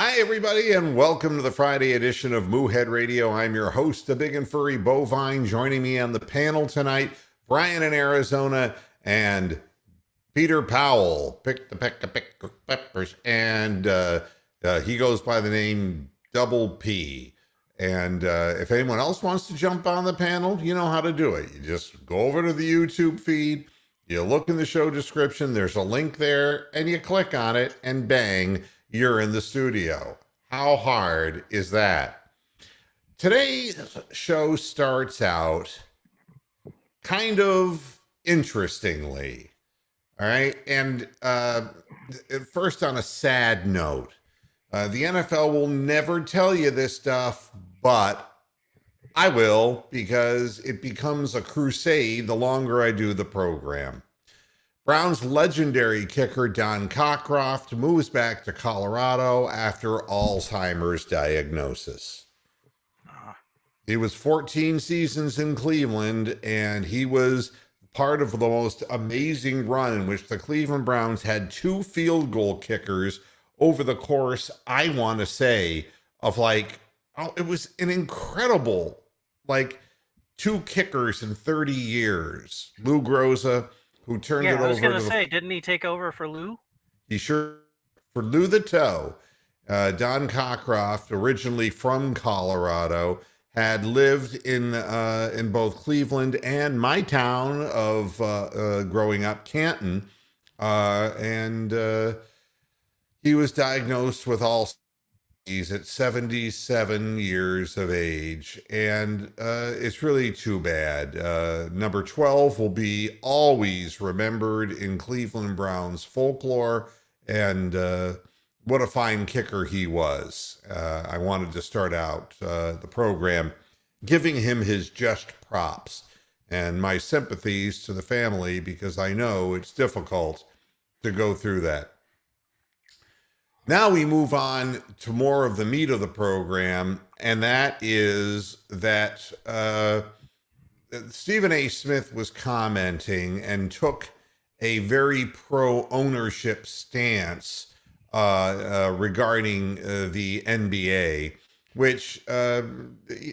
Hi, everybody, and welcome to the Friday edition of Moohead Radio. I'm your host, the big and furry bovine. Joining me on the panel tonight, Brian in Arizona and Peter Powell. Pick the peppers. And he goes by the name Double P. And if anyone else wants to jump on the panel, you know how to do it. You just go over to the YouTube feed, you look in the show description, there's a link there, and you click on it, and bang, you're in the studio. How hard is that? Today's show starts out kind of interestingly, all right? And first, on a sad note, the NFL will never tell you this stuff, but I will, because it becomes a crusade the longer I do the program. Browns legendary kicker Don Cockcroft moves back to Colorado after Alzheimer's diagnosis. He was 14 seasons in Cleveland, and he was part of the most amazing run in which the Cleveland Browns had two field goal kickers over the course, I want to say, of it was an incredible, two kickers in 30 years. Lou Groza, who turned it over. I was going to say, didn't he take over for Lou? He sure, for Lou the Toe. Don Cockcroft, originally from Colorado, had lived in both Cleveland and my town of growing up, Canton, and he was diagnosed with Alzheimer's at 77 years of age, and it's really too bad. Number 12 will be always remembered in Cleveland Browns folklore, and what a fine kicker he was. I wanted to start out the program giving him his just props and my sympathies to the family, because I know it's difficult to go through that. Now we move on to more of the meat of the program, and that is that Stephen A. Smith was commenting and took a very pro-ownership stance regarding the NBA, which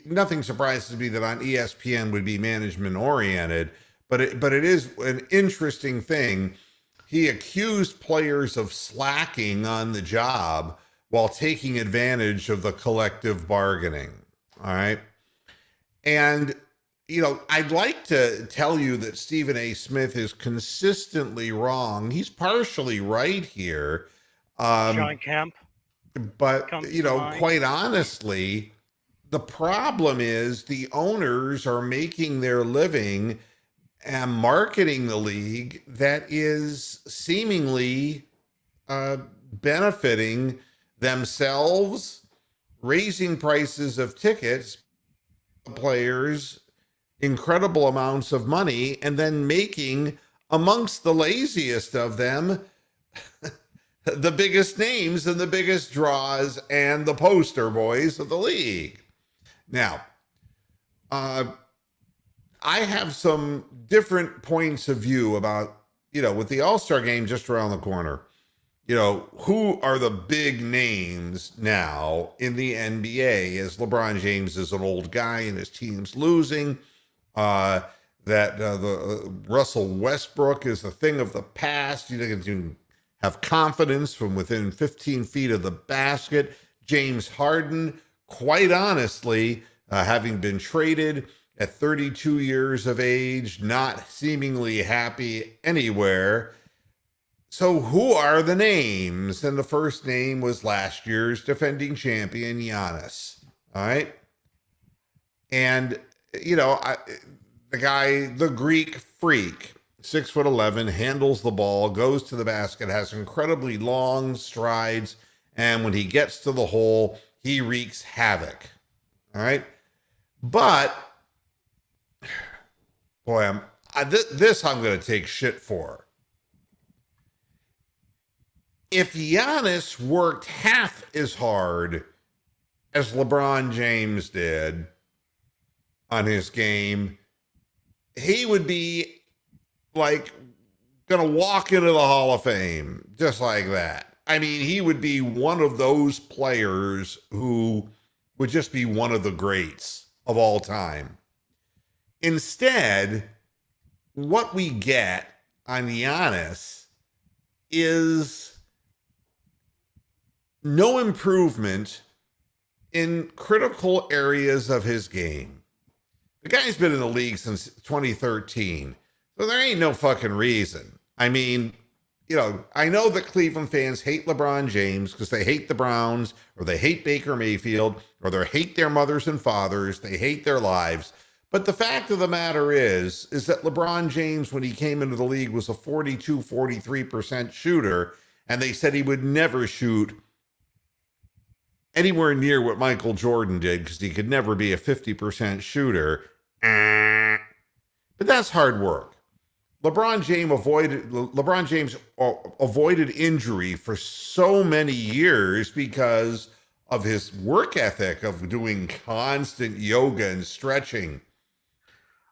nothing surprises me that on ESPN would be management-oriented, but it is an interesting thing. He accused players of slacking on the job while taking advantage of the collective bargaining. All right. And, I'd like to tell you that Stephen A. Smith is consistently wrong. He's partially right here. John Kemp. But, quite honestly, the problem is the owners are making their living and marketing the league that is seemingly benefiting themselves, raising prices of tickets, players incredible amounts of money, and then making, amongst the laziest of them, the biggest names and the biggest draws and the poster boys of the league. Now, I have some different points of view about, with the All-Star game just around the corner, who are the big names now in the NBA, as LeBron James is an old guy and his team's losing, the Russell Westbrook is a thing of the past. You can have confidence from within 15 feet of the basket. James Harden, quite honestly, having been traded at 32 years of age, not seemingly happy anywhere. So who are the names? And the first name was last year's defending champion, Giannis. All right. And, the guy, the Greek freak, 6'11", handles the ball, goes to the basket, has incredibly long strides, and when he gets to the hole, he wreaks havoc. All right. But boy, this I'm going to take shit for. If Giannis worked half as hard as LeBron James did on his game, he would be going to walk into the Hall of Fame just like that. I mean, he would be one of those players who would just be one of the greats of all time. Instead, what we get on Giannis is no improvement in critical areas of his game. The guy's been in the league since 2013, so there ain't no fucking reason. I mean, you know, I know that Cleveland fans hate LeBron James because they hate the Browns, or they hate Baker Mayfield, or they hate their mothers and fathers, they hate their lives. But the fact of the matter is that LeBron James, when he came into the league, was a 42, 43% shooter, and they said he would never shoot anywhere near what Michael Jordan did because he could never be a 50% shooter. But that's hard work. LeBron James avoided injury for so many years because of his work ethic of doing constant yoga and stretching.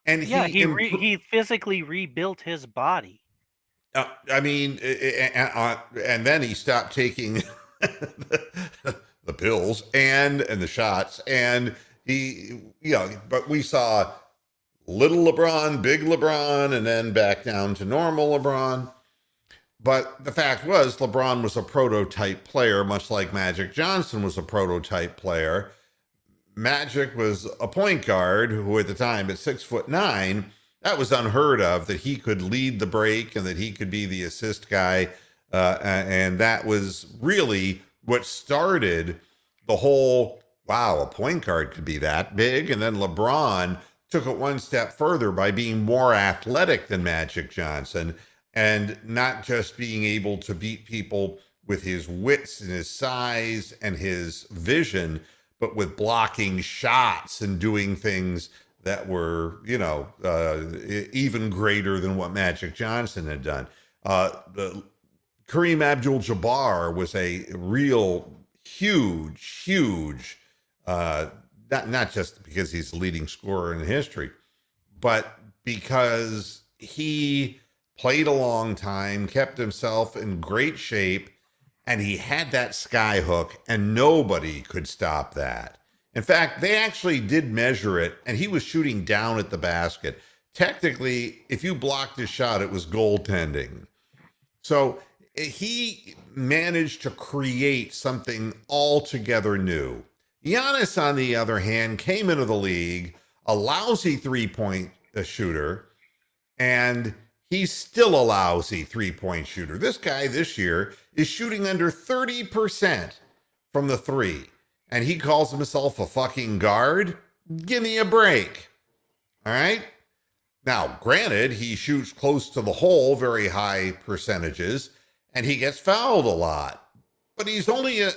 And he physically rebuilt his body. I mean, and then he stopped taking the pills and the shots, and he, you know, but we saw little LeBron, big LeBron, and then back down to normal LeBron. But the fact was, LeBron was a prototype player, much like Magic Johnson was a prototype player. Magic was a point guard who, at the time, at 6'9", that was unheard of, that he could lead the break and that he could be the assist guy. And that was really what started the whole, wow, a point guard could be that big. And then LeBron took it one step further by being more athletic than Magic Johnson and not just being able to beat people with his wits and his size and his vision, but with blocking shots and doing things that were, you know, even greater than what Magic Johnson had done. Kareem Abdul-Jabbar was a real huge, not just because he's the leading scorer in history, but because he played a long time, kept himself in great shape, and he had that sky hook, and nobody could stop that. In fact, they actually did measure it, and he was shooting down at the basket. Technically, if you blocked his shot, it was goaltending. So he managed to create something altogether new. Giannis, on the other hand, came into the league a lousy three-point shooter, and he's still a lousy three-point shooter. This guy this year is shooting under 30% from the three, and he calls himself a fucking guard? Give me a break. All right? Now, granted, he shoots close to the hole, very high percentages, and he gets fouled a lot. But he's only a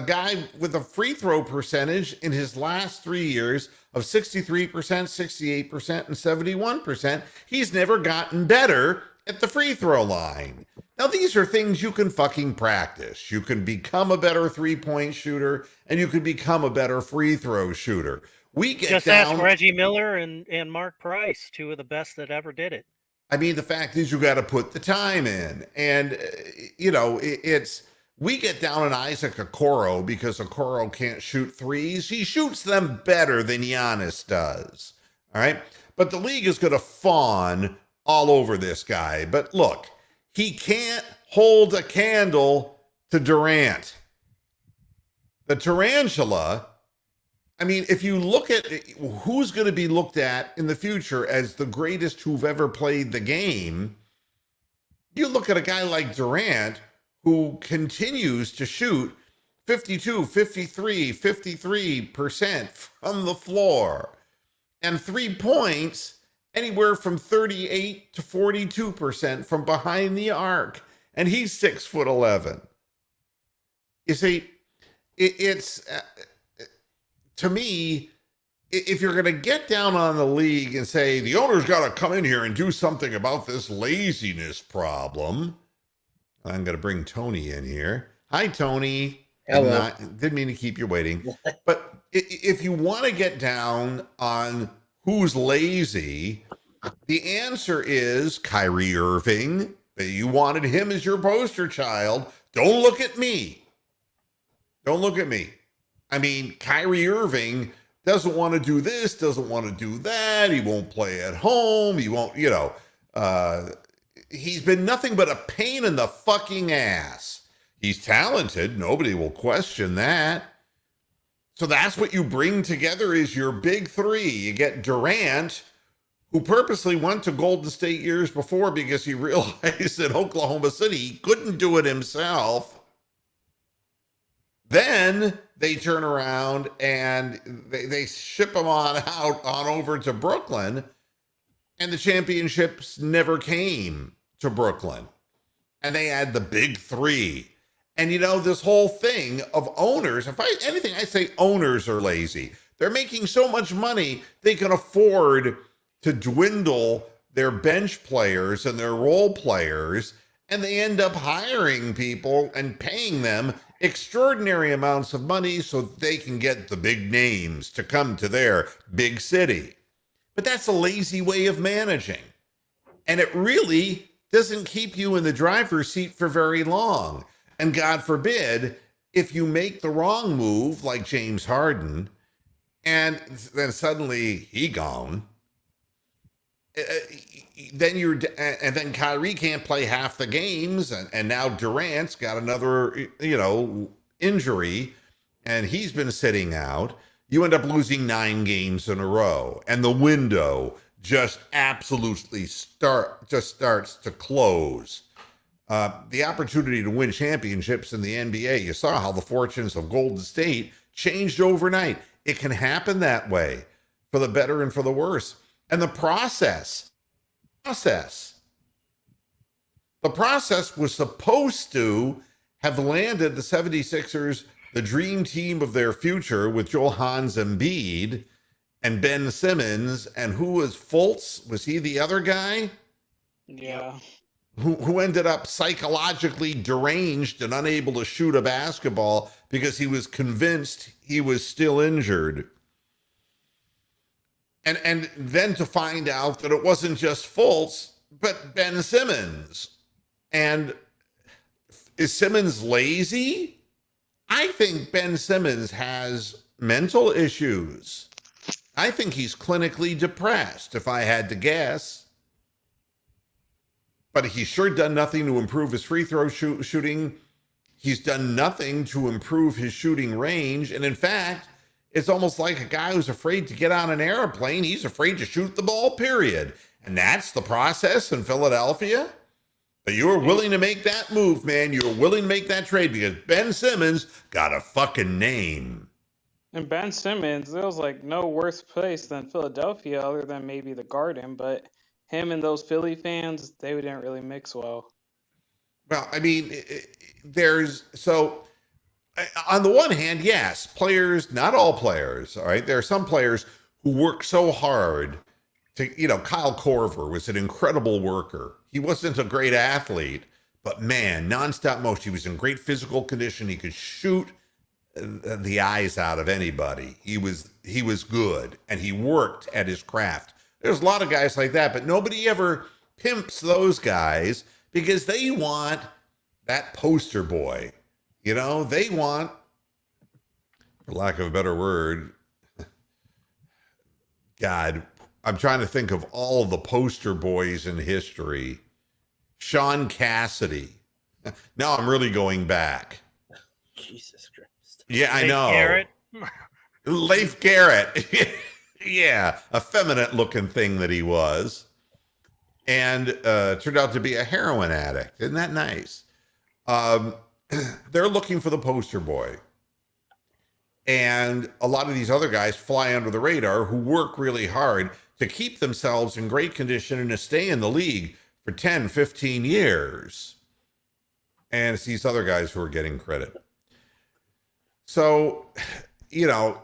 guy with a free throw percentage in his last 3 years of 63%, 68%, and 71%. He's never gotten better at the free throw line. Now, these are things you can fucking practice. You can become a better three-point shooter, and you can become a better free throw shooter. We get just down, ask Reggie Miller and Mark Price, two of the best that ever did it. I mean, the fact is you got to put the time in. And, you know, we get down on Isaac Okoro because Okoro can't shoot threes. He shoots them better than Giannis does. All right. But the league is going to fawn all over this guy. But look, he can't hold a candle to Durant. The tarantula, I mean, if you look at who's going to be looked at in the future as the greatest who've ever played the game, you look at a guy like Durant, who continues to shoot 52, 53, 53% from the floor, and 3 points anywhere from 38 to 42% from behind the arc, and he's 6'11". You see, it's to me, if you're going to get down on the league and say the owner's got to come in here and do something about this laziness problem, I'm going to bring Tony in here. Hi, Tony. Hello. Didn't mean to keep you waiting. But if you want to get down on who's lazy, the answer is Kyrie Irving, You wanted him as your poster child. Don't look at me. Don't look at me. I mean, Kyrie Irving doesn't want to do this, doesn't want to do that. He won't play at home. He won't, he's been nothing but a pain in the fucking ass. He's talented. Nobody will question that. So that's what you bring together is your big three. You get Durant, who purposely went to Golden State years before because he realized that Oklahoma City he couldn't do it himself. Then they turn around and they ship him on over to Brooklyn, and the championships never came to Brooklyn. And they had the big three. And this whole thing of owners, I say owners are lazy. They're making so much money, they can afford to dwindle their bench players and their role players, and they end up hiring people and paying them extraordinary amounts of money so they can get the big names to come to their big city. But that's a lazy way of managing. And it really doesn't keep you in the driver's seat for very long. And God forbid, if you make the wrong move, like James Harden, and then suddenly he gone, then Kyrie can't play half the games, and now Durant's got another, injury, and he's been sitting out. You end up losing 9 games in a row, and the window just absolutely starts to close. The opportunity to win championships in the NBA, you saw how the fortunes of Golden State changed overnight. It can happen that way, for the better and for the worse. And the process was supposed to have landed the 76ers, the dream team of their future, with Johannes Embiid and Ben Simmons. And who was Fultz? Was he the other guy? Yeah. Who ended up psychologically deranged and unable to shoot a basketball because he was convinced he was still injured. And then to find out that it wasn't just Fultz, but Ben Simmons. And is Simmons lazy? I think Ben Simmons has mental issues. I think he's clinically depressed, if I had to guess. But he's sure done nothing to improve his free throw shooting. He's done nothing to improve his shooting range. And in fact, it's almost like a guy who's afraid to get on an airplane. He's afraid to shoot the ball, period. And that's the process in Philadelphia. But you were willing to make that move, man. You were willing to make that trade because Ben Simmons got a fucking name. And Ben Simmons, there was like no worse place than Philadelphia other than maybe the Garden, but him and those Philly fans, they didn't really mix well. Well, I mean, on the one hand, yes, players, not all players, all right? There are some players who work so hard to, Kyle Korver was an incredible worker. He wasn't a great athlete, but man, nonstop motion. He was in great physical condition. He could shoot the eyes out of anybody. He was good, and he worked at his craft. There's a lot of guys like that, but nobody ever pimps those guys because they want that poster boy. They want, for lack of a better word, God, I'm trying to think of all the poster boys in history. Sean Cassidy. Now I'm really going back. Jesus Christ. Yeah, I know. Garrett. Leif Garrett. Yeah, effeminate looking thing that he was. And turned out to be a heroin addict. Isn't that nice? They're looking for the poster boy. And a lot of these other guys fly under the radar who work really hard to keep themselves in great condition and to stay in the league for 10, 15 years. And it's these other guys who are getting credit. So,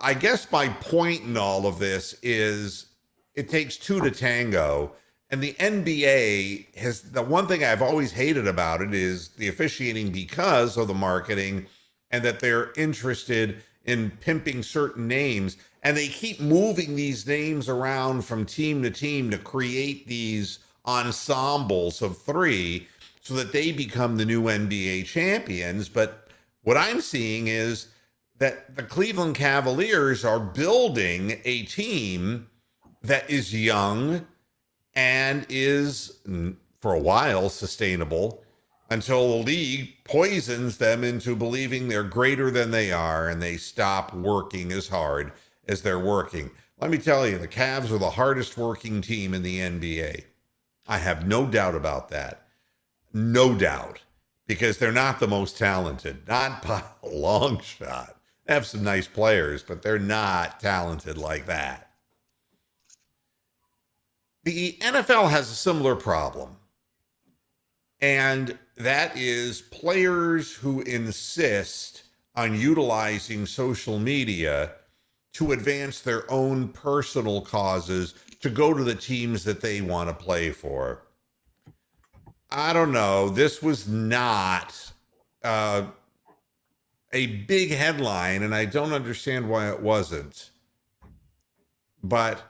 I guess my point in all of this is it takes two to tango. And the NBA has, the one thing I've always hated about it is the officiating because of the marketing and that they're interested in pimping certain names. And they keep moving these names around from team to team to create these ensembles of three. so that they become the new NBA champions. But what I'm seeing is that the Cleveland Cavaliers are building a team that is young and is, for a while, sustainable until the league poisons them into believing they're greater than they are and they stop working as hard as they're working. Let me tell you, the Cavs are the hardest working team in the NBA. I have no doubt about that. No doubt. Because they're not the most talented. Not by a long shot. They have some nice players, but they're not talented like that. The NFL has a similar problem. And that is players who insist on utilizing social media to advance their own personal causes, to go to the teams that they want to play for. I don't know. This was not a big headline, and I don't understand why it wasn't. But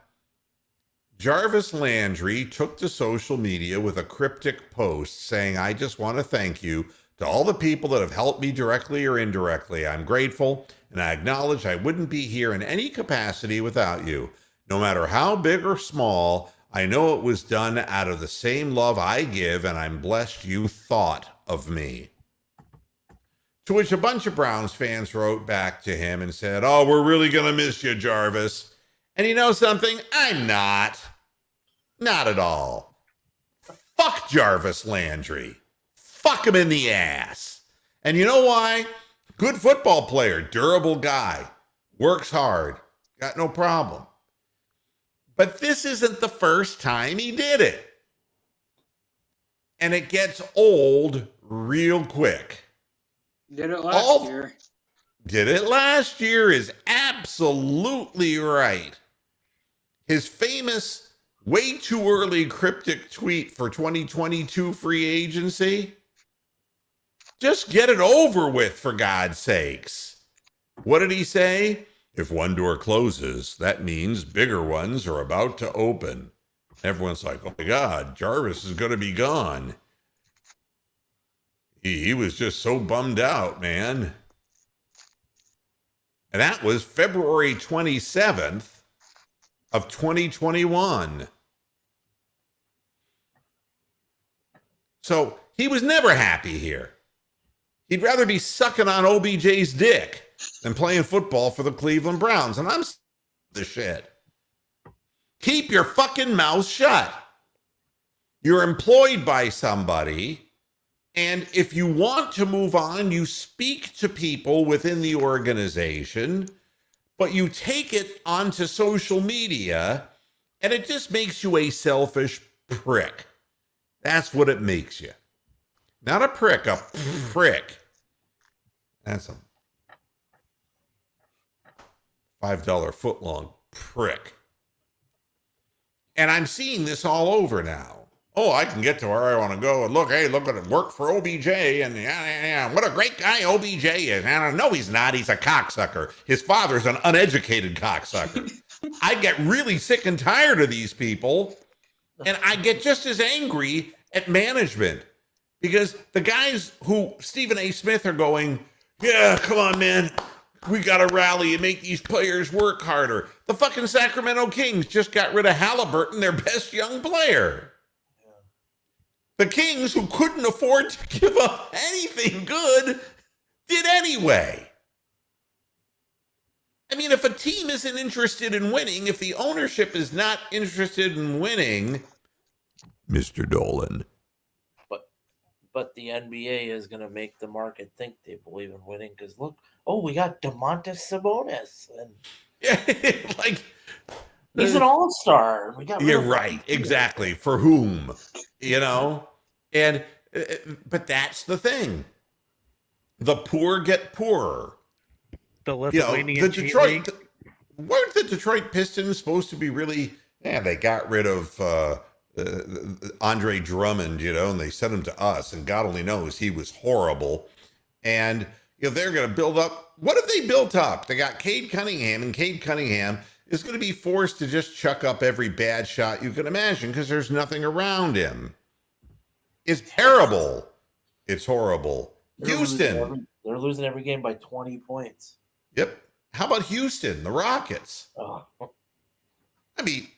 Jarvis Landry took to social media with a cryptic post saying, "I just want to thank you to all the people that have helped me directly or indirectly. I'm grateful, and I acknowledge I wouldn't be here in any capacity without you. No matter how big or small, I know it was done out of the same love I give, and I'm blessed you thought of me." To which a bunch of Browns fans wrote back to him and said, "Oh, we're really going to miss you, Jarvis." And you know something? I'm not. Not at all. Fuck Jarvis Landry. Fuck him in the ass. And you know why? Good football player, durable guy, works hard, got no problem. But this isn't the first time he did it. And it gets old real quick. Did it last year. Did it last year is absolutely right. His famous, way too early cryptic tweet for 2022 free agency. Just get it over with, for God's sakes. What did he say? If one door closes, that means bigger ones are about to open. Everyone's like, oh my God, Jarvis is going to be gone. He was just so bummed out, man. And that was February 27th of 2021. So he was never happy here. He'd rather be sucking on OBJ's dick than playing football for the Cleveland Browns. And I'm the shit. Keep your fucking mouth shut. You're employed by somebody, and if you want to move on, you speak to people within the organization, but you take it onto social media, and it just makes you a selfish prick. That's what it makes you. Not a prick, a prick. That's a $5 footlong prick. And I'm seeing this all over now. Oh, I can get to where I want to go and look, hey, look at it, work for OBJ, and yeah, what a great guy OBJ is. And no, he's not. He's a cocksucker. His father's an uneducated cocksucker. I get really sick and tired of these people, and I get just as angry at management because the guys who Stephen A. Smith are going, yeah, come on, man. We got to rally and make these players work harder. The fucking Sacramento Kings just got rid of Halliburton, their best young player. The Kings, who couldn't afford to give up anything good, did anyway. I mean, if a team isn't interested in winning, if the ownership is not interested in winning, Mr. Dolan. But the NBA is going to make the market think they believe in winning because look, we got Domantas Sabonis, and Yeah, like he's an all-star. We got you're right, exactly. For whom, you know? And but that's the thing. The poor get poorer. The Lithuanian the Detroit weren't the Detroit Pistons supposed to be really? Yeah, they got rid of Andre Drummond, and they sent him to us, and God only knows he was horrible. And they're going to build up. What have they built up? They got Cade Cunningham, and Cade Cunningham is going to be forced to just chuck up every bad shot you can imagine because there's nothing around him. is terrible. It's horrible. They're Houston. They're losing every game by 20 points. Yep. How about Houston, the Rockets? Oh. I mean,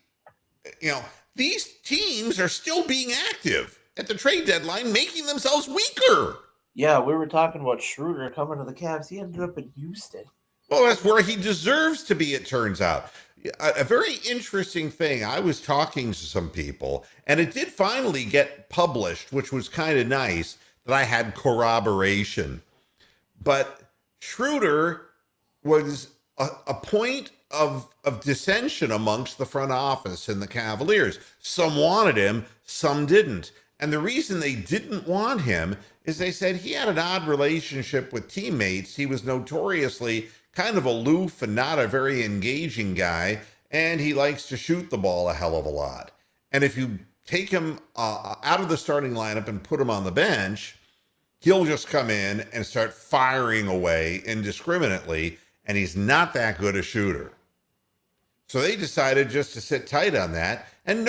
these teams are still being active at the trade deadline, making themselves weaker. Yeah, we were talking about Schroeder coming to the Cavs. He ended up in Houston. Well, that's where he deserves to be, it turns out. A very interesting thing. I was talking to some people, and it did finally get published, which was kind of nice that I had corroboration. But Schroeder was a point of dissension amongst the front office and the Cavaliers. Some wanted him, some didn't. And the reason they didn't want him is they said he had an odd relationship with teammates. He was notoriously kind of aloof and not a very engaging guy, and he likes to shoot the ball a hell of a lot. And if you take him out of the starting lineup and put him on the bench, he'll just come in and start firing away indiscriminately, and he's not that good a shooter. So they decided just to sit tight on that. And,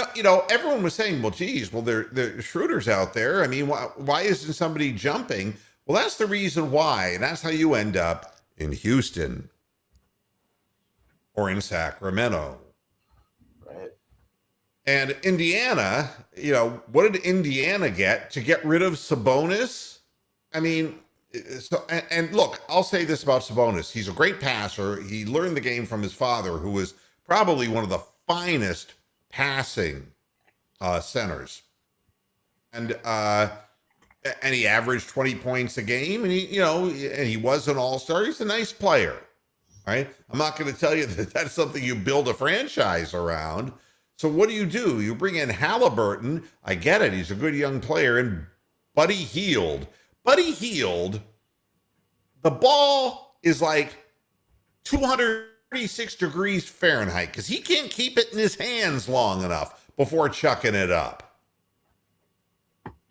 everyone was saying, well, geez, there Schroeder's out there. I mean, why isn't somebody jumping? Well, that's the reason why. And that's how you end up in Houston or in Sacramento. Right. And Indiana, what did Indiana get to get rid of Sabonis? I mean, and look, I'll say this about Sabonis. He's a great passer. He learned the game from his father, who was probably one of the finest passing centers. And he averaged 20 points a game, and he was an all-star. He's a nice player, right? I'm not going to tell you that that's something you build a franchise around. So what do? You bring in Halliburton. I get it. He's a good young player. And Buddy Hield. The ball is like 236 degrees Fahrenheit because he can't keep it in his hands long enough before chucking it up.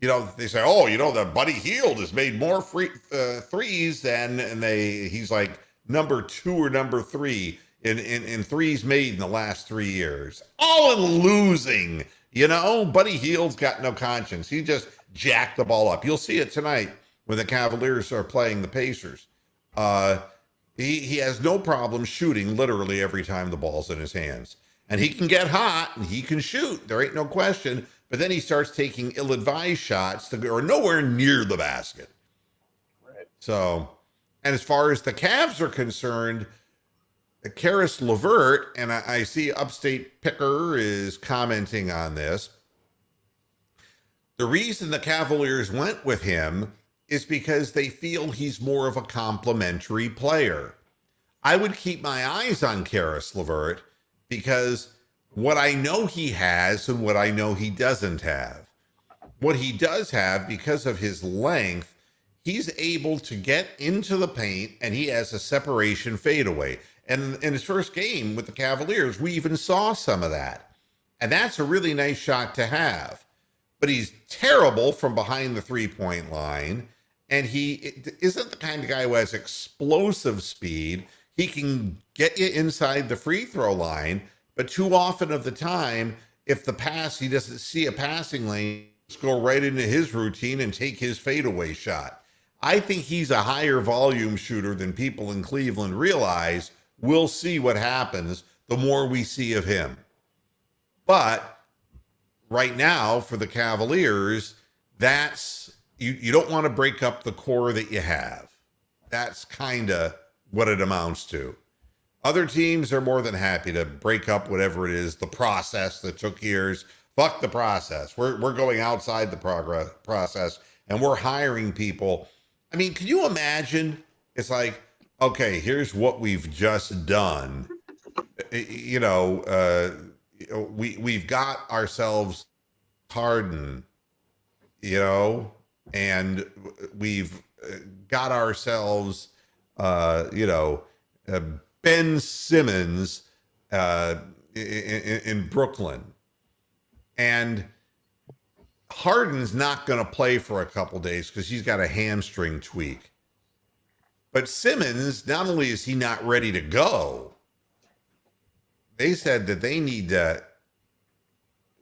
They say, that Buddy Hield has made more threes he's like number 2 or number 3 in threes made in the last 3 years. All in losing, Buddy Hield's got no conscience. He just jacked the ball up. You'll see it tonight when the Cavaliers are playing the Pacers. He has no problem shooting literally every time the ball's in his hands. And he can get hot and he can shoot. There ain't no question. But then he starts taking ill-advised shots that are nowhere near the basket. Right. So, and as far as the Cavs are concerned, Karis LeVert, and I see Upstate Picker is commenting on this. The reason the Cavaliers went with him is because they feel he's more of a complimentary player. I would keep my eyes on Karis LeVert because what I know he has and what I know he doesn't have. What he does have, because of his length, he's able to get into the paint and he has a separation fadeaway. And in his first game with the Cavaliers, we even saw some of that. And that's a really nice shot to have. But he's terrible from behind the three-point line. And he isn't the kind of guy who has explosive speed. He can get you inside the free throw line, but too often of the time, if he doesn't see a passing lane, just go right into his routine and take his fadeaway shot. I think he's a higher volume shooter than people in Cleveland realize. We'll see what happens the more we see of him. But right now, for the Cavaliers, that's you don't want to break up the core that you have. That's kind of what it amounts to. Other teams are more than happy to break up whatever it is, the process that took years. Fuck the process. We're going outside the process, and we're hiring people. I mean, can you imagine? It's like, okay, here's what we've just done. We've got ourselves Harden, and we've got ourselves, Ben Simmons in Brooklyn. And Harden's not going to play for a couple days because he's got a hamstring tweak. But Simmons, not only is he not ready to go, they said that they need to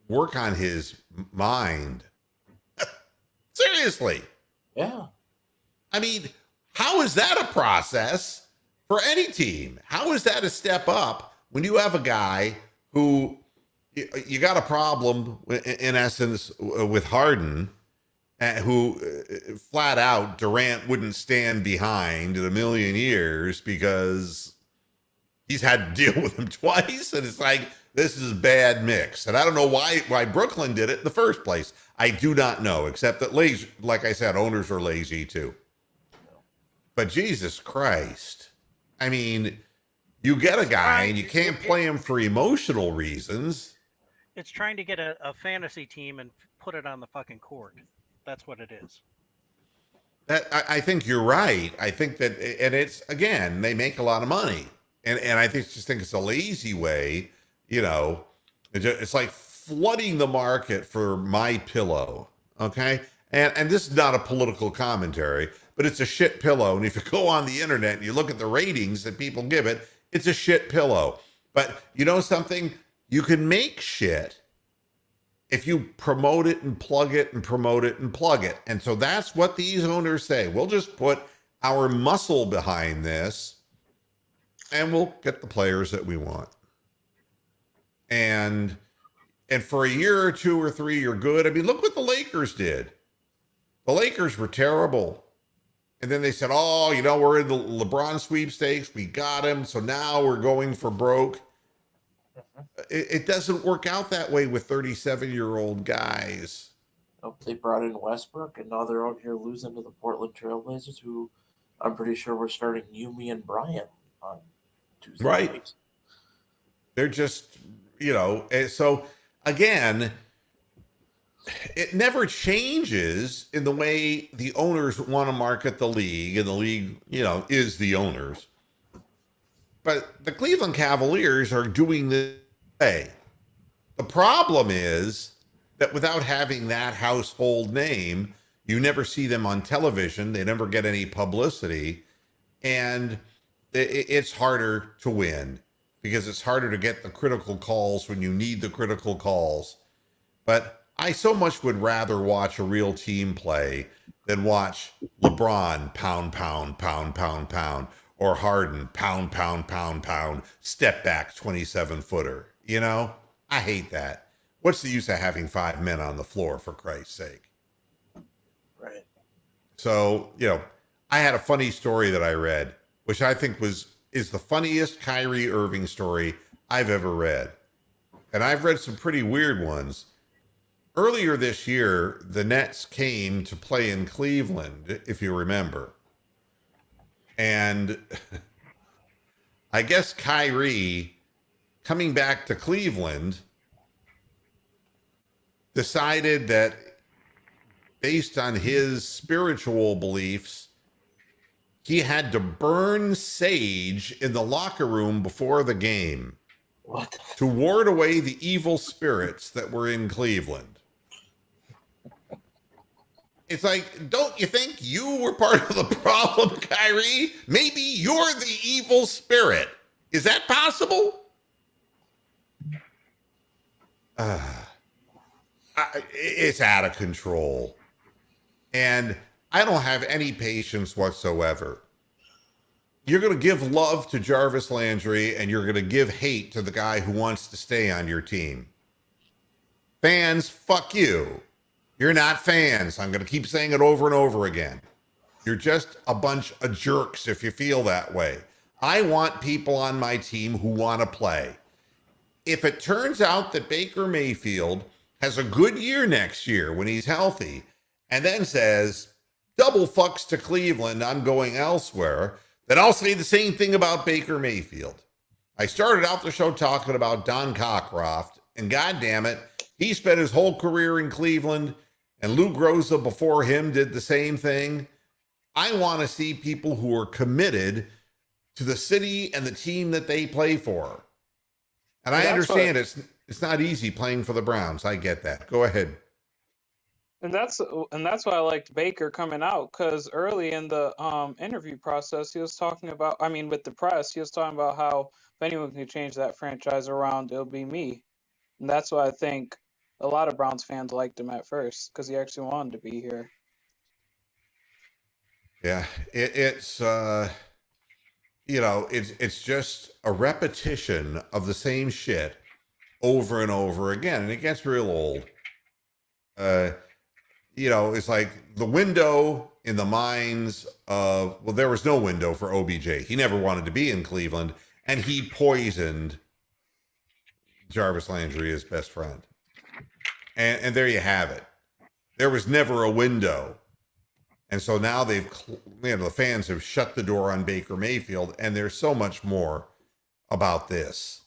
work on his mind. Seriously. Yeah. I mean, how is that a process for any team? How is that a step up when you have a guy who you got a problem in essence with Harden, who flat out Durant wouldn't stand behind in a million years because he's had to deal with him twice, and it's like this is a bad mix. And I don't know why Brooklyn did it in the first place. I do not know, except that lazy, like I said, owners are lazy too. But Jesus Christ, I mean, you get a guy and you can't play him for emotional reasons. It's trying to get a fantasy team and put it on the fucking court. That's what it is. I think you're right. I think that, and it's, again, they make a lot of money. And I just think it's a lazy way, you know, it's like flooding the market for My Pillow, okay? And this is not a political commentary, but it's a shit pillow. And if you go on the internet and you look at the ratings that people give it, it's a shit pillow. But you know something? You can make shit if you promote it and plug it and promote it and plug it. And so that's what these owners say. We'll just put our muscle behind this and we'll get the players that we want. And for a year or two or three, you're good. I mean, look what the Lakers did. The Lakers were terrible. And then they said, oh, you know, we're in the LeBron sweepstakes. We got him. So now we're going for broke. It doesn't work out that way with 37-year-old guys. Nope, they brought in Westbrook, and now they're out here losing to the Portland Trailblazers, who I'm pretty sure we're starting Yumi and Bryant on Tuesday. Right. Night. They're just, you know, so again, it never changes in the way the owners want to market the league, and the league, you know, is the owners. But the Cleveland Cavaliers are doing this way. The problem is that without having that household name, you never see them on television. They never get any publicity. And it's harder to win because it's harder to get the critical calls when you need the critical calls. But I so much would rather watch a real team play than watch LeBron pound, pound, pound, pound, pound, or Harden pound, pound, pound, pound, step back 27-footer. You know, I hate that. What's the use of having 5 men on the floor, for Christ's sake? Right. So, you know, I had a funny story that I read, which I think is the funniest Kyrie Irving story I've ever read. And I've read some pretty weird ones. Earlier this year, the Nets came to play in Cleveland, if you remember. And I guess Kyrie, coming back to Cleveland, decided that based on his spiritual beliefs, he had to burn sage in the locker room before the game. What? To ward away the evil spirits that were in Cleveland. It's like, don't you think you were part of the problem, Kyrie? Maybe you're the evil spirit. Is that possible? It's out of control. And I don't have any patience whatsoever. You're going to give love to Jarvis Landry, and you're going to give hate to the guy who wants to stay on your team. Fans, fuck you. You're not fans. I'm going to keep saying it over and over again. You're just a bunch of jerks if you feel that way. I want people on my team who want to play. If it turns out that Baker Mayfield has a good year next year when he's healthy, and then says, double fucks to Cleveland, I'm going elsewhere, then I'll say the same thing about Baker Mayfield. I started out the show talking about Don Cockcroft, and goddamn it, he spent his whole career in Cleveland, and Lou Groza before him did the same thing. I want to see people who are committed to the city and the team that they play for. And I understand it's not easy playing for the Browns. I get that. Go ahead. And that's why I liked Baker coming out, because early in the interview process, he was talking about, I mean, with the press, he was talking about how if anyone can change that franchise around, it'll be me. And that's why I think a lot of Browns fans liked him at first, because he actually wanted to be here. Yeah, it's it's just a repetition of the same shit over and over again, and it gets real old. Uh, it's like the window in the minds of, well, there was no window for OBJ. He never wanted to be in Cleveland, and he poisoned Jarvis Landry, his best friend. And there you have it. There was never a window. And so now the fans have shut the door on Baker Mayfield, and there's so much more about this.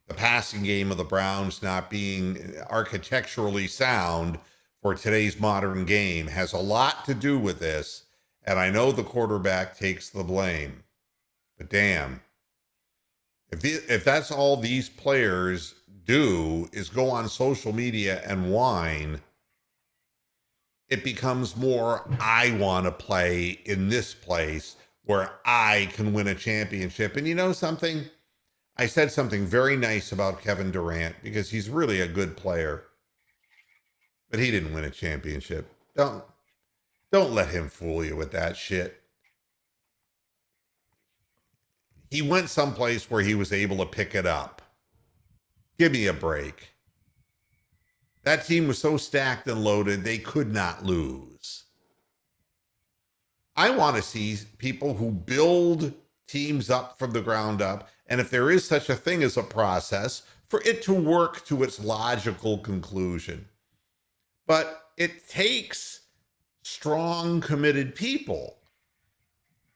The passing game of the Browns not being architecturally sound for today's modern game has a lot to do with this. And I know the quarterback takes the blame. But damn, if that's all these players do is go on social media and whine, it becomes more, I want to play in this place where I can win a championship. And you know something? I said something very nice about Kevin Durant because he's really a good player. But he didn't win a championship. Don't let him fool you with that shit. He went someplace where he was able to pick it up. Give me a break. That team was so stacked and loaded, they could not lose. I want to see people who build teams up from the ground up, and if there is such a thing as a process, for it to work to its logical conclusion. But it takes strong, committed people.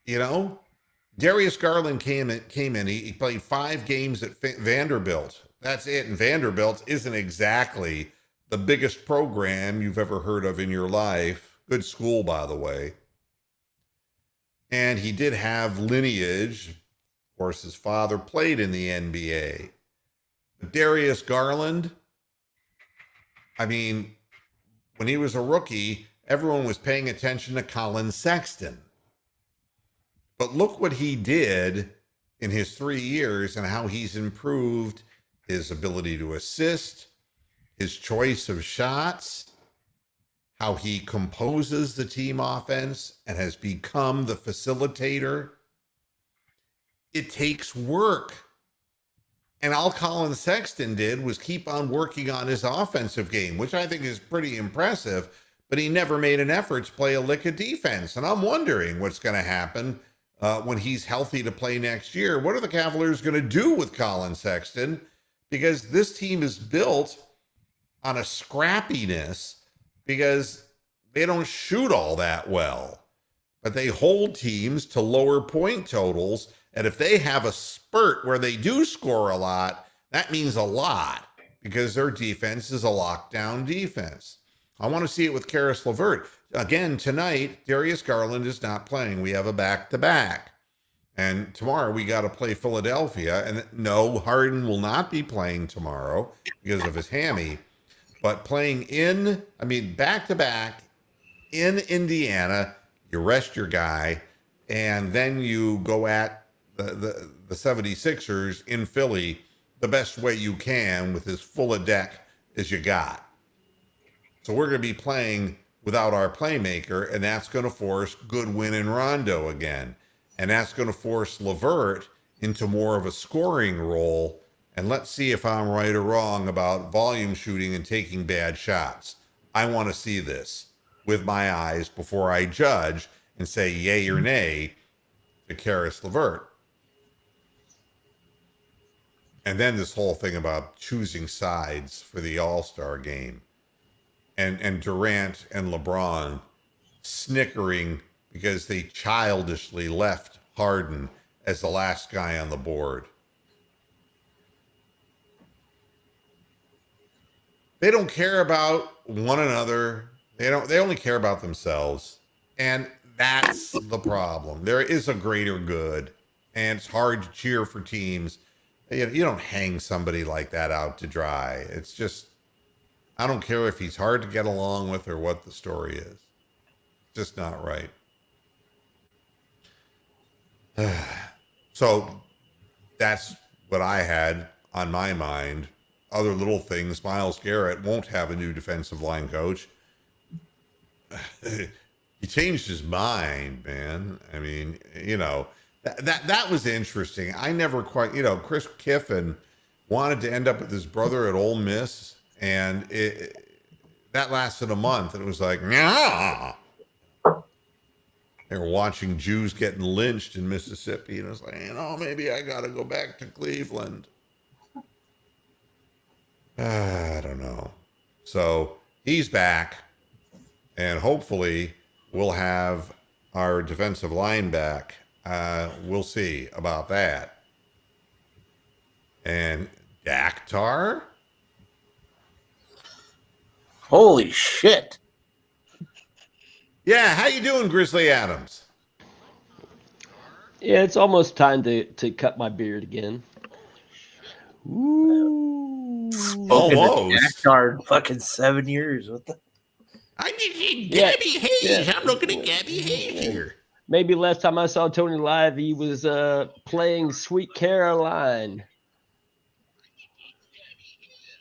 Darius Garland came in. He played 5 games at Vanderbilt. That's it. And Vanderbilt isn't exactly the biggest program you've ever heard of in your life. Good school, by the way. And he did have lineage. Of course, his father played in the NBA. But Darius Garland, I mean, when he was a rookie, everyone was paying attention to Colin Sexton. But look what he did in his 3 years and how he's improved his ability to assist, his choice of shots, how he composes the team offense and has become the facilitator. It takes work. And all Colin Sexton did was keep on working on his offensive game, which I think is pretty impressive, but he never made an effort to play a lick of defense. And I'm wondering what's going to happen when he's healthy to play next year. What are the Cavaliers going to do with Colin Sexton? Because this team is built on a scrappiness because they don't shoot all that well, but they hold teams to lower point totals. And if they have a spurt where they do score a lot, that means a lot because their defense is a lockdown defense. I want to see it with Karis LeVert. Again, tonight, Darius Garland is not playing. We have a back-to-back. And tomorrow we got to play Philadelphia. And no, Harden will not be playing tomorrow because of his hammy. But playing back-to-back in Indiana, you rest your guy, and then you go at the 76ers in Philly the best way you can with as full a deck as you got. So we're going to be playing without our playmaker, and that's going to force Goodwin and Rondo again. And that's going to force LeVert into more of a scoring role. And let's see if I'm right or wrong about volume shooting and taking bad shots. I want to see this with my eyes before I judge and say yay or nay to Karis LeVert. And then this whole thing about choosing sides for the All-Star game. And Durant and LeBron snickering because they childishly left Harden as the last guy on the board. They don't care about one another. They only care about themselves. And that's the problem. There is a greater good, and it's hard to cheer for teams. You don't hang somebody like that out to dry. It's just, I don't care if he's hard to get along with or what the story is. It's just not right. So that's what I had on my mind. Other little things, Myles Garrett won't have a new defensive line coach. You He changed his mind, man. I mean, that was interesting. I never quite, Chris Kiffin wanted to end up with his brother at Ole Miss, and that lasted a month, and it was like, nah. They were watching Jews getting lynched in Mississippi, and it was like, maybe I got to go back to Cleveland. I don't know. So he's back, and hopefully we'll have our defensive line back. We'll see about that. And Daktar? Holy shit. Yeah, how you doing, Grizzly Adams? Yeah, it's almost time to cut my beard again. Ooh. Almost. Daktar in fucking 7 years. What the? I did see Gabby Hayes. Yeah. I'm looking at Gabby Hayes here. Maybe last time I saw Tony live, he was playing Sweet Caroline.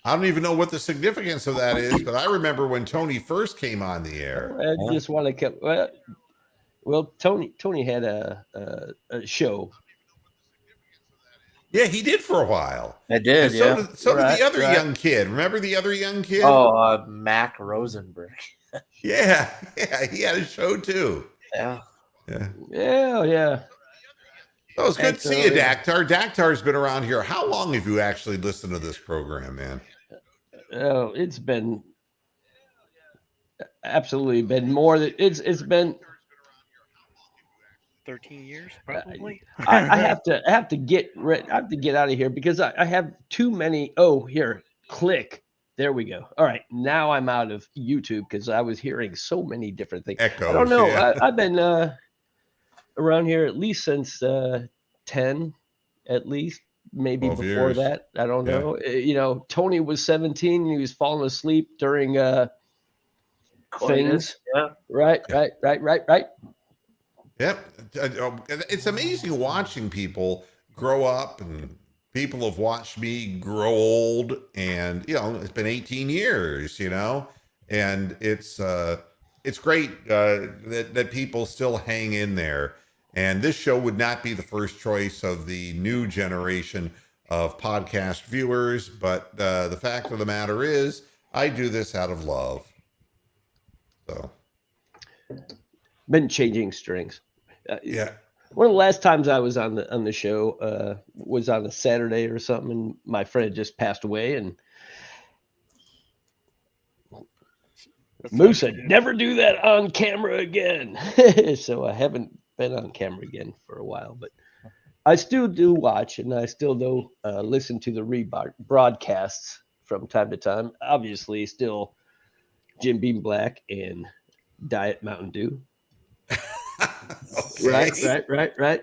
I don't even know what the significance of that is, but I remember when Tony first came on the air. I just want to cut. Well, Tony had a show. Yeah, he did for a while. I did, And so did Right, the other right. young kid. Remember the other young kid? Oh, Mac Rosenberg. Yeah, he had a show too. Yeah. Yeah. Yeah. Oh, it's good to see you, Thanks, Daktar. Daktar's been around here. How long have you actually listened to this program, man? Oh, it's been absolutely been more than it's been. 13 years, probably. I have to get out of here because I have too many. Oh, here, click. There we go. All right, now I'm out of YouTube because I was hearing so many different things. Echoes. I don't know. Yeah. I've been around here at least since 10, at least maybe 12 before years. that. I don't Yeah. know. Tony was 17 and he was falling asleep during things. Yeah. Right. Yep. It's amazing watching people grow up, and people have watched me grow old, and it's been 18 years, and it's great that people still hang in there. And this show would not be the first choice of the new generation of podcast viewers, but the fact of the matter is, I do this out of love. So. Been changing strings. Yeah. One of the last times I was on the show was on a Saturday or something, and my friend just passed away. And Moose said, "Never do that on camera again." So I haven't been on camera again for a while, but I still do watch, and I still do listen to the rebroadcasts from time to time. Obviously, still Jim Beam Black and Diet Mountain Dew. Okay. Right.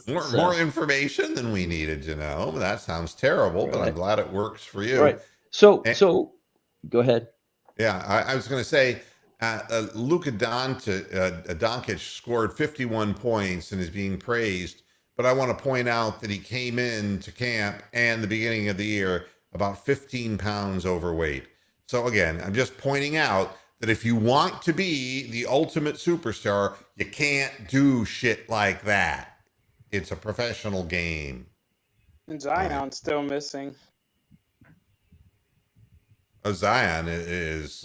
More information than we needed to know. That sounds terrible, but I'm glad it works for you. Right. So go ahead. Yeah, I was going to say, Luka Doncic scored 51 points and is being praised, but I want to point out that he came into camp and the beginning of the year about 15 pounds overweight. So again, I'm just pointing out that if you want to be the ultimate superstar, you can't do shit like that. It's a professional game. And Zion's still missing. Zion is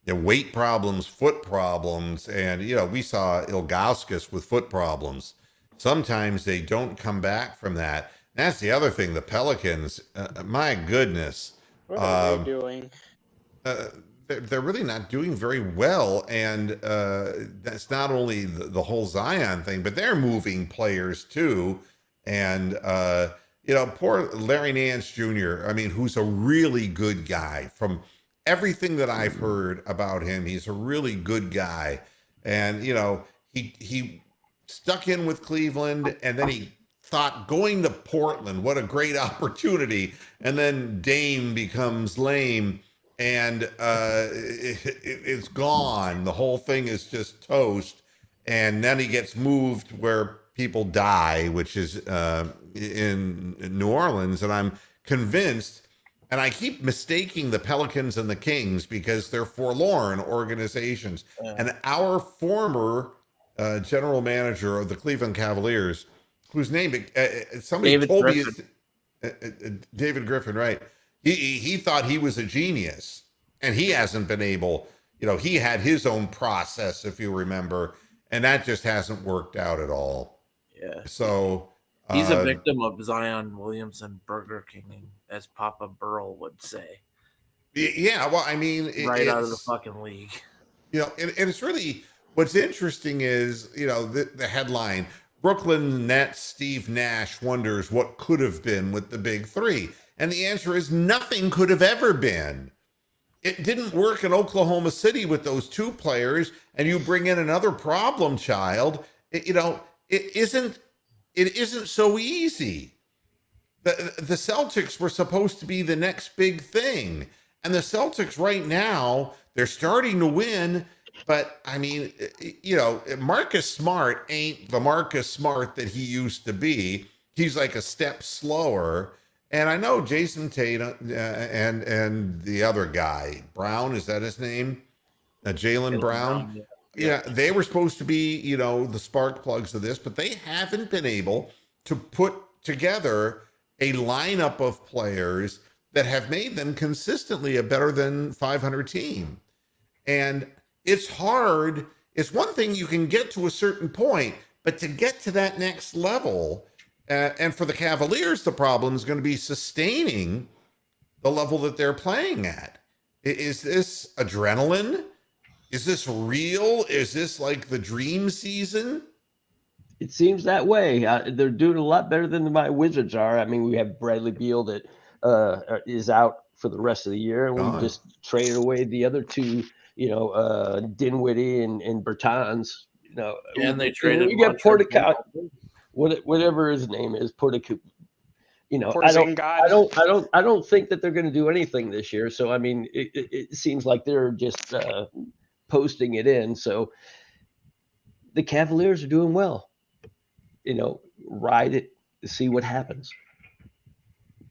weight problems, foot problems, and we saw Ilgauskas with foot problems. Sometimes they don't come back from that. That's the other thing. The Pelicans, my goodness, What are they doing? They're really not doing very well, and that's not only the whole Zion thing, but they're moving players too. And poor Larry Nance Jr., I mean, who's a really good guy. From everything that I've heard about him, he's a really good guy. And, he stuck in with Cleveland, and then he thought going to Portland, what a great opportunity. And then Dame becomes lame, and it's gone. The whole thing is just toast. And then he gets moved where people die, which is in New Orleans. And I'm convinced And I keep mistaking the Pelicans and the Kings because they're forlorn organizations. Yeah. And our former general manager of the Cleveland Cavaliers, whose name somebody David told Griffin. me is David Griffin, right? He thought he was a genius, and he hasn't been able. He had his own process, if you remember, and that just hasn't worked out at all. Yeah. So He's a victim of Zion Williamson Burger King, as Papa Burl would say. Yeah, well, I mean, Right out of the fucking league. And it's really what's interesting is, the headline: Brooklyn Nets Steve Nash wonders what could have been with the big three. And the answer is nothing could have ever been. It didn't work in Oklahoma City with those two players, and you bring in another problem child. It isn't so easy. The Celtics were supposed to be the next big thing. And the Celtics right now, they're starting to win. But I mean, Marcus Smart ain't the Marcus Smart that he used to be. He's like a step slower. And I know Jason Tatum and the other guy, Brown, is that his name? Jaylen Brown? Yeah, they were supposed to be, the spark plugs of this, but they haven't been able to put together a lineup of players that have made them consistently a better than 500 team. And it's hard. It's one thing you can get to a certain point, but to get to that next level, and for the Cavaliers, the problem is going to be sustaining the level that they're playing at. Is this adrenaline? Is this real? Is this like the dream season? It seems that way. They're doing a lot better than my Wizards are. I mean, we have Bradley Beal that is out for the rest of the year, and we just traded away the other two, Dinwiddie and Bertans. And they traded. We get Portico, whatever his name is, Portico. I don't think that they're going to do anything this year. So I mean, it seems like they're just posting it in. So the Cavaliers are doing well. Ride it to see what happens.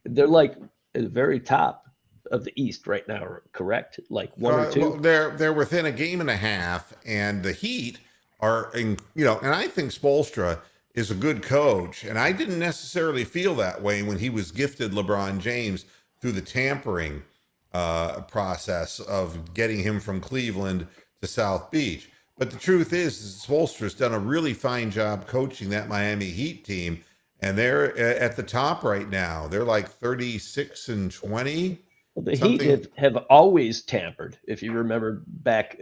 They're like at the very top of the East right now, correct? Like one or two. Well, they're within a game and a half, and the Heat are and I think Spoelstra is a good coach, and I didn't necessarily feel that way when he was gifted LeBron James through the tampering process of getting him from Cleveland to South Beach. But the truth is Spoelstra's done a really fine job coaching that Miami Heat team, and they're at the top right now. They're like 36-20. Well, the Heat have always tampered, if you remember back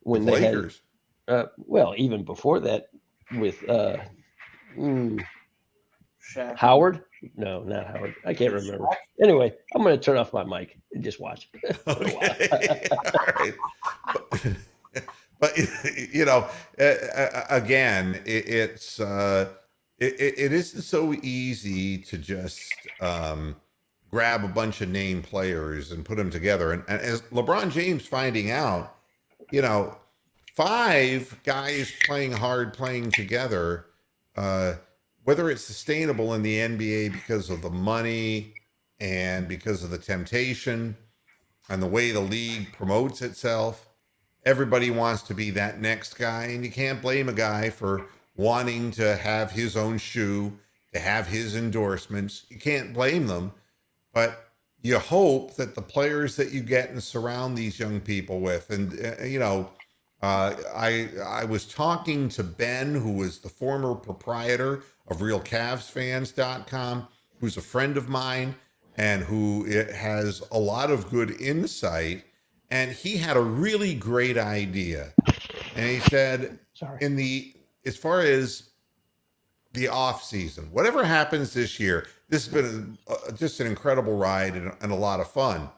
when they Lakers. Had, even before that with Howard. No, not Howard. I can't remember. Anyway, I'm going to turn off my mic and just watch. Okay. All right. But again, it isn't so easy to just grab a bunch of name players and put them together. And as LeBron James finding out, 5 guys playing hard, playing together, whether it's sustainable in the NBA because of the money and because of the temptation and the way the league promotes itself. Everybody wants to be that next guy, and you can't blame a guy for wanting to have his own shoe, to have his endorsements. You can't blame them, but you hope that the players that you get and surround these young people with, and I was talking to Ben, who was the former proprietor of RealCavsFans.com, who's a friend of mine and who has a lot of good insight. And he had a really great idea. And he said, as far as the off season, whatever happens this year, this has been just an incredible ride and a lot of fun.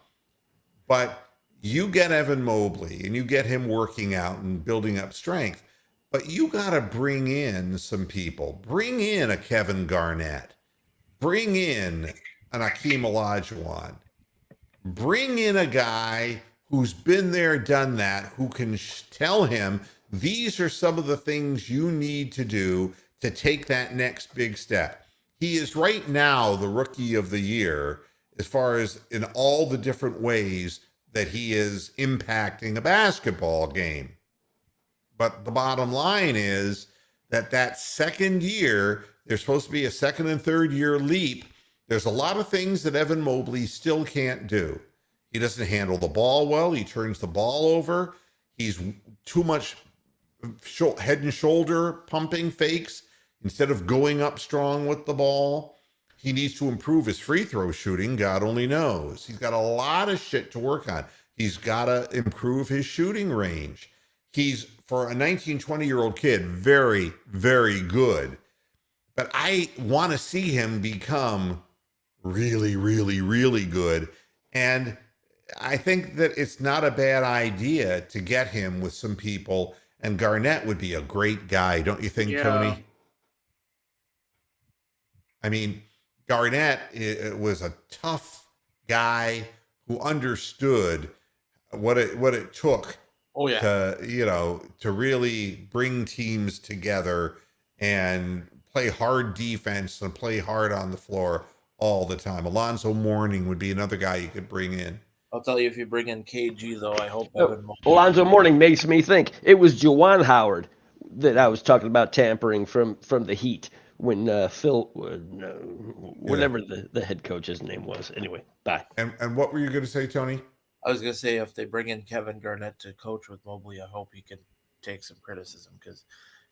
But you get Evan Mobley and you get him working out and building up strength. But you got to bring in some people. Bring in a Kevin Garnett. Bring in an Akeem Olajuwon. Bring in a guy who's been there, done that, who can tell him these are some of the things you need to do to take that next big step. He is right now the rookie of the year as far as in all the different ways that he is impacting a basketball game. But the bottom line is that second year, there's supposed to be a second and third year leap. There's a lot of things that Evan Mobley still can't do. He doesn't handle the ball well. He turns the ball over. He's too much head and shoulder pumping fakes instead of going up strong with the ball. He needs to improve his free throw shooting. God only knows. He's got a lot of shit to work on. He's got to improve his shooting range. He's, for a 19, 20-year-old kid, very, very good. But I want to see him become really, really, really good. And I think that it's not a bad idea to get him with some people. And Garnett would be a great guy, don't you think, Tony? I mean, Garnett was a tough guy who understood what it took to really bring teams together and play hard defense and play hard on the floor all the time. Alonzo Mourning would be another guy you could bring in. I'll tell you, if you bring in KG, though, I hope Alonzo Mourning makes me think it was Juwan Howard that I was talking about tampering from the Heat when Phil, whatever the head coach's name was. Anyway, bye. And what were you going to say, Tony? I was going to say, if they bring in Kevin Garnett to coach with Mobley, I hope he can take some criticism, because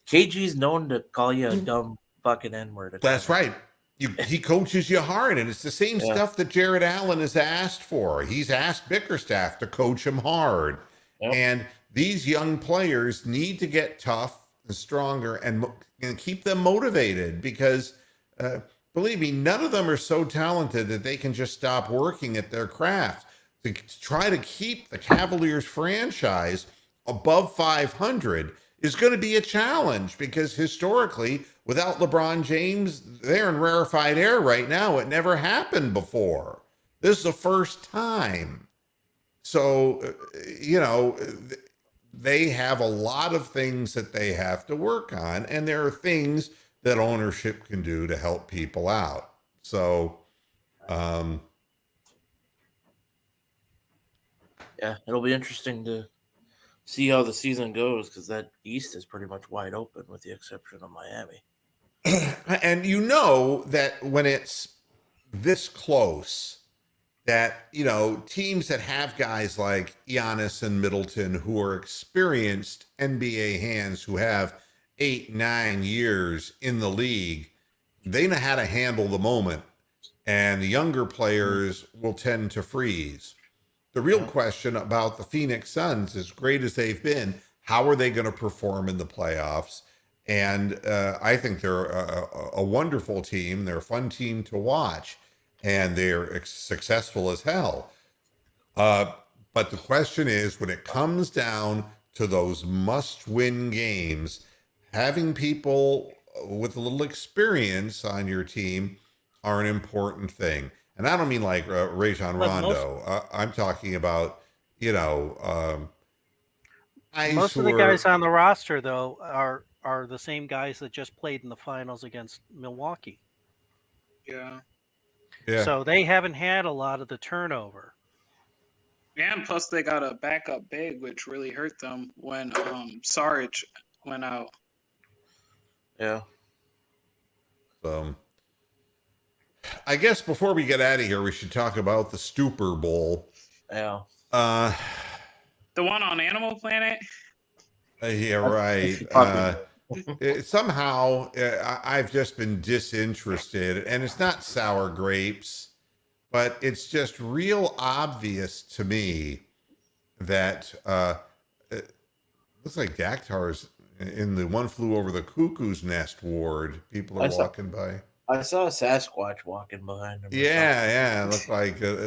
KG's known to call you a dumb fucking N-word. That's right. He coaches you hard, and it's the same stuff that Jared Allen has asked for. He's asked Bickerstaff to coach him hard. Yep. And these young players need to get tough and stronger and keep them motivated, because believe me, none of them are so talented that they can just stop working at their craft. To try to keep the Cavaliers franchise above 500 is going to be a challenge, because historically, without LeBron James, they're in rarefied air right now. It never happened before. This is the first time. So, they have a lot of things that they have to work on, and there are things that ownership can do to help people out. So, yeah, it'll be interesting to see how the season goes, because that East is pretty much wide open with the exception of Miami. And you know that when it's this close, that, teams that have guys like Giannis and Middleton, who are experienced NBA hands, who have 8-9 years in the league, they know how to handle the moment, and the younger players will tend to freeze. The real question about the Phoenix Suns, as great as they've been, how are they going to perform in the playoffs? And I think they're a wonderful team. They're a fun team to watch, and they're successful as hell. But the question is, when it comes down to those must-win games, having people with a little experience on your team are an important thing. And I don't mean like Rajon Rondo. I'm talking about, most of the guys on the roster, though, are the same guys that just played in the finals against Milwaukee. Yeah. So they haven't had a lot of the turnover. Yeah, and plus they got a backup big, which really hurt them when Saric went out. Yeah. I guess before we get out of here, we should talk about the Stupor Bowl. Yeah. The one on Animal Planet? Yeah, right. Somehow, I've just been disinterested, and it's not sour grapes, but it's just real obvious to me that it looks like Daktar's in the One Flew Over the Cuckoo's Nest ward. People are walking by. I saw a Sasquatch walking behind him. Yeah. It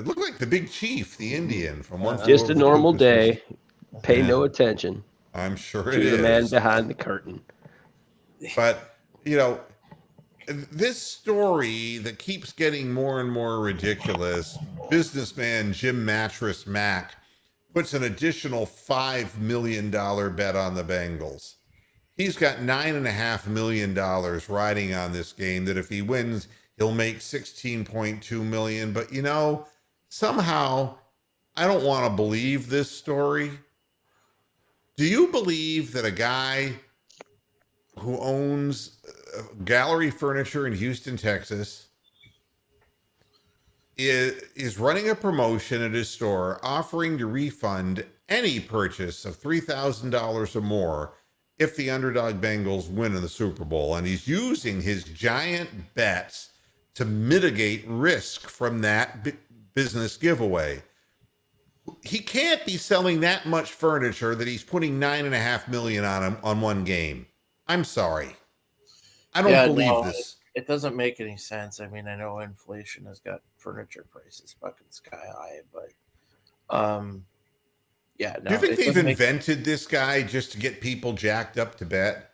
looked like the Big Chief, the Indian from One Flew Just Over a the normal Cuckoo's day. Nest. Pay no attention. I'm sure it to is. the man behind the curtain. But, this story that keeps getting more and more ridiculous, businessman Jim Mattress Mack puts an additional $5 million bet on the Bengals. He's got $9.5 million riding on this game, that if he wins, He'll make 16.2 million. But you know, somehow I don't want to believe this story. Do you believe that a guy who owns Gallery Furniture in Houston, Texas, is running a promotion at his store offering to refund any purchase of $3,000 or more if the underdog Bengals win in the Super Bowl? And he's using his giant bets to mitigate risk from that business giveaway. He can't be selling that much furniture that he's putting $9.5 million on him on one game. I'm sorry. I don't believe this. It doesn't make any sense. I mean, I know inflation has got furniture prices fucking sky high, but yeah. No, do you think they've invented this guy just to get people jacked up to bet?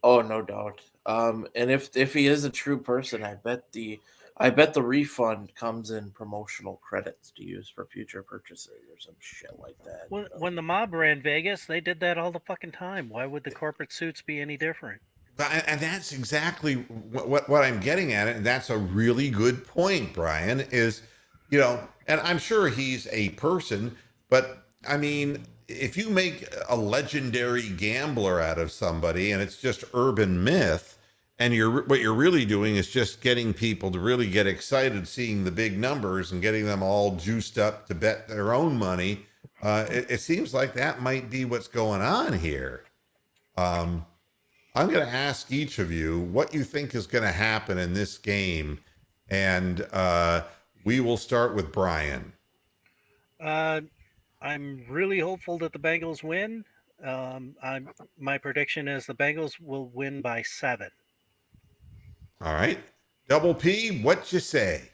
Oh, no doubt. And if he is a true person, I bet the refund comes in promotional credits to use for future purchases or some shit like that. When the mob ran Vegas, they did that all the fucking time. Why would the corporate suits be any different? And that's exactly what I'm getting at. And that's a really good point, Brian, is, you know, and I'm sure he's a person, but I mean, if you make a legendary gambler out of somebody and it's just urban myth, and what you're really doing is just getting people to really get excited seeing the big numbers and getting them all juiced up to bet their own money, it seems like that might be what's going on here. I'm going to ask each of you what you think is going to happen in this game, and we will start with Brian. I'm really hopeful that the Bengals win. My prediction is the Bengals will win by 7. All right. Double P, what you say?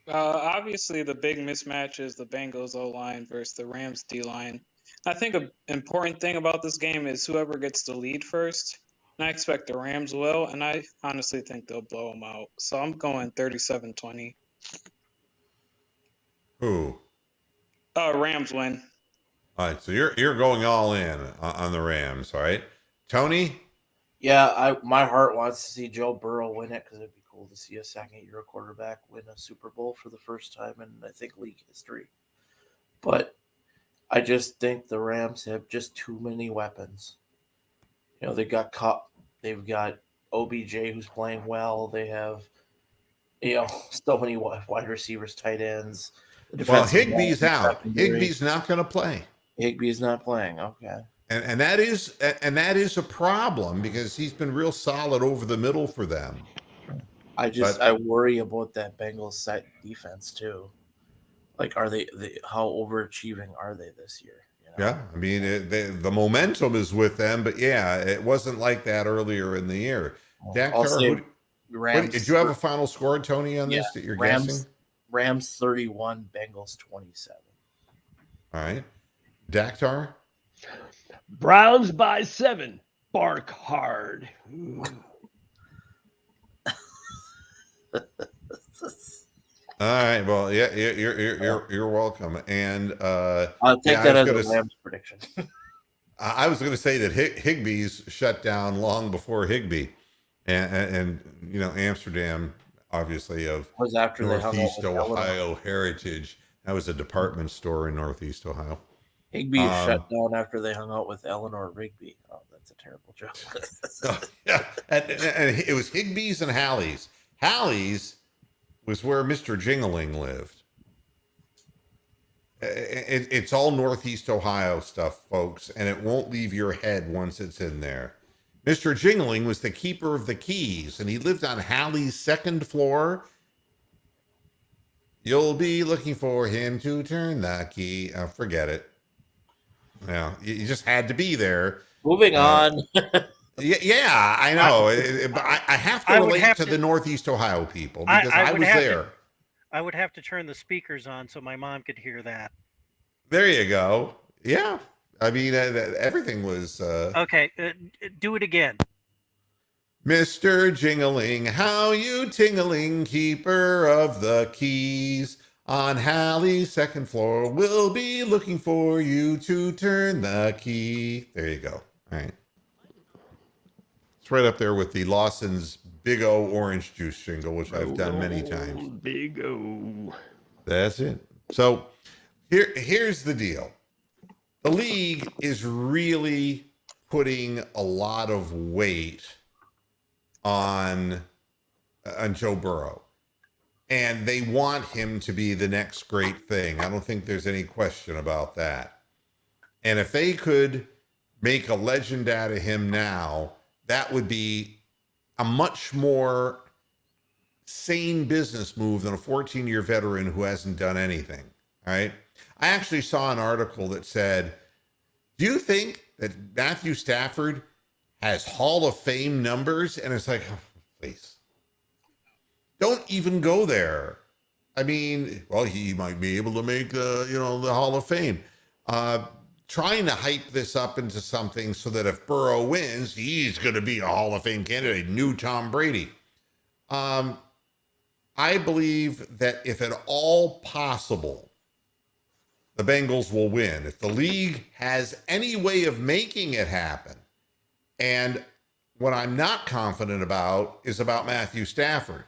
Obviously, the big mismatch is the Bengals O-line versus the Rams D-line. I think an important thing about this game is whoever gets the lead first. And I expect the Rams will, and I honestly think they'll blow them out. So I'm going 37-20. Who? Rams win. All right, so you're going all in on the Rams, all right? Tony? Yeah, my heart wants to see Joe Burrow win it because it'd be cool to see a second-year quarterback win a Super Bowl for the first time in, I think, league history. But I just think the Rams have just too many weapons. You know, they've got Cup, they've got OBJ who's playing well. They have, you know, so many wide receivers, tight ends. Well, Higbee's out. Higbee's not going to play. Higbee's not playing. Okay. And that is a problem because he's been real solid over the middle for them. I worry about that Bengals set defense too. Like, are they how overachieving are they this year? You know? Yeah, I mean the momentum is with them, but yeah, it wasn't like that earlier in the year. Did you have a final score, Tony, on this that you're guessing? Rams 31, Bengals 27. All right, Daktar. Browns by 7. Bark hard. All right. Well, yeah, you're welcome. And I'll take that as a Rams prediction. I was going to say that Higbee's shut down long before Higbee, and you know, Amsterdam, obviously, of was after Northeast Ohio heritage. That was a department store in Northeast Ohio. Higbee is shut down after they hung out with Eleanor Rigby. Oh, that's a terrible joke. Yeah, and it was Higbee's and Hallie's. Hallie's was where Mr. Jingling lived. It's all Northeast Ohio stuff, folks, and it won't leave your head once it's in there. Mr. Jingling was the keeper of the keys, and he lived on Hallie's second floor. You'll be looking for him to turn the key. Forget it. Yeah, you just had to be there. Moving on. Yeah, I know. I have to relate to the Northeast Ohio people because I was there. I would have to turn the speakers on so my mom could hear that. There you go. Yeah. I mean, everything was... Okay, do it again. Mr. Jingling, how you tingling, keeper of the keys. On Hallie's second floor, we'll be looking for you to turn the key. There you go. All right. It's right up there with the Lawson's Big O orange juice jingle, which I've done many times. Big O. That's it. So here's the deal. The league is really putting a lot of weight on Joe Burrow. And they want him to be the next great thing. I don't think there's any question about that. And if they could make a legend out of him now, that would be a much more sane business move than a 14-year veteran who hasn't done anything. All right. I actually saw an article that said, do you think that Matthew Stafford has Hall of Fame numbers? And it's like, oh, please. Don't even go there. I mean, well, he might be able to make the Hall of Fame. Trying to hype this up into something so that if Burrow wins, he's going to be a Hall of Fame candidate, new Tom Brady. I believe that if at all possible, the Bengals will win. If the league has any way of making it happen, and what I'm not confident about is about Matthew Stafford.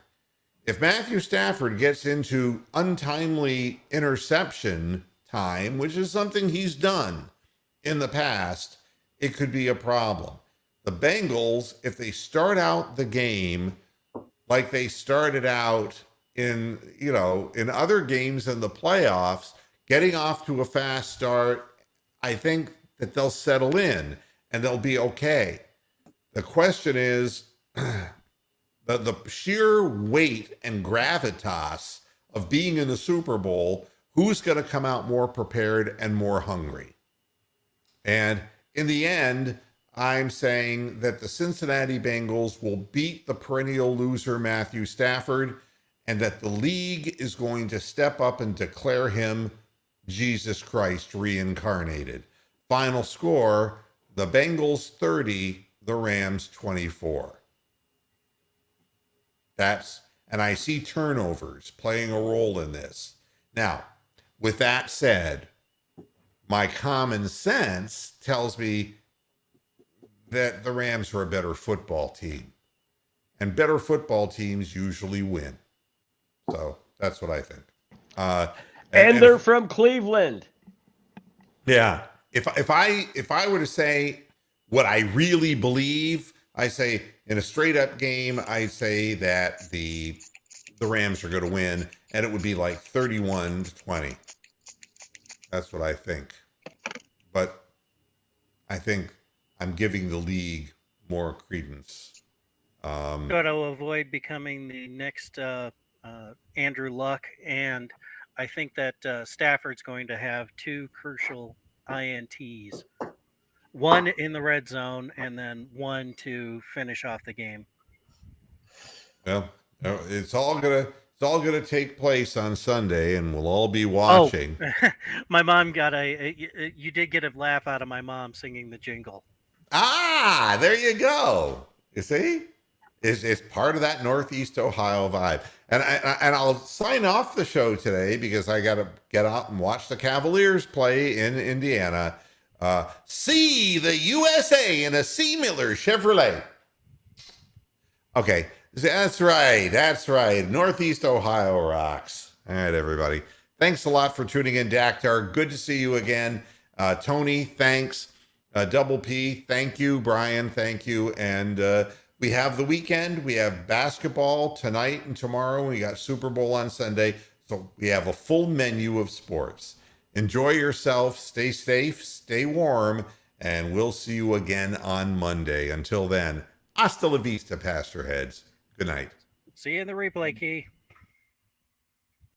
If Matthew Stafford gets into untimely interception time, which is something he's done in the past, it could be a problem. The Bengals, if they start out the game like they started out in other games in the playoffs, getting off to a fast start, I think that they'll settle in and they'll be okay. The question is, the sheer weight and gravitas of being in the Super Bowl, who's going to come out more prepared and more hungry? And in the end, I'm saying that the Cincinnati Bengals will beat the perennial loser Matthew Stafford, and that the league is going to step up and declare him Jesus Christ reincarnated. Final score, the Bengals 30, the Rams 24. And I see turnovers playing a role in this. Now, with that said, my common sense tells me that the Rams are a better football team. And better football teams usually win. So that's what I think. And they're from Cleveland. Yeah. If I were to say what I really believe, I say in a straight up game, I say that the Rams are going to win, and it would be like 31-20. That's what I think. But I think I'm giving the league more credence. Got to avoid becoming the next Andrew Luck, and I think that Stafford's going to have two crucial INTs. One in the red zone, and then one to finish off the game. Well, it's all gonna take place on Sunday, and we'll all be watching. Oh, my mom you did get a laugh out of my mom singing the jingle. Ah, there you go. You see, it's part of that Northeast Ohio vibe. And I'll sign off the show today because I got to get out and watch the Cavaliers play in Indiana. See the USA in a C. Miller Chevrolet. Okay, that's right. Northeast Ohio rocks. All right, everybody. Thanks a lot for tuning in, Dactar. Good to see you again. Tony, thanks. Double P, thank you. Brian, thank you. And we have the weekend. We have basketball tonight and tomorrow. We got Super Bowl on Sunday. So we have a full menu of sports. Enjoy yourself. Stay safe. Stay warm. And we'll see you again on Monday. Until then, hasta la vista, Pastor Heads. Good night. See you in the replay, Key.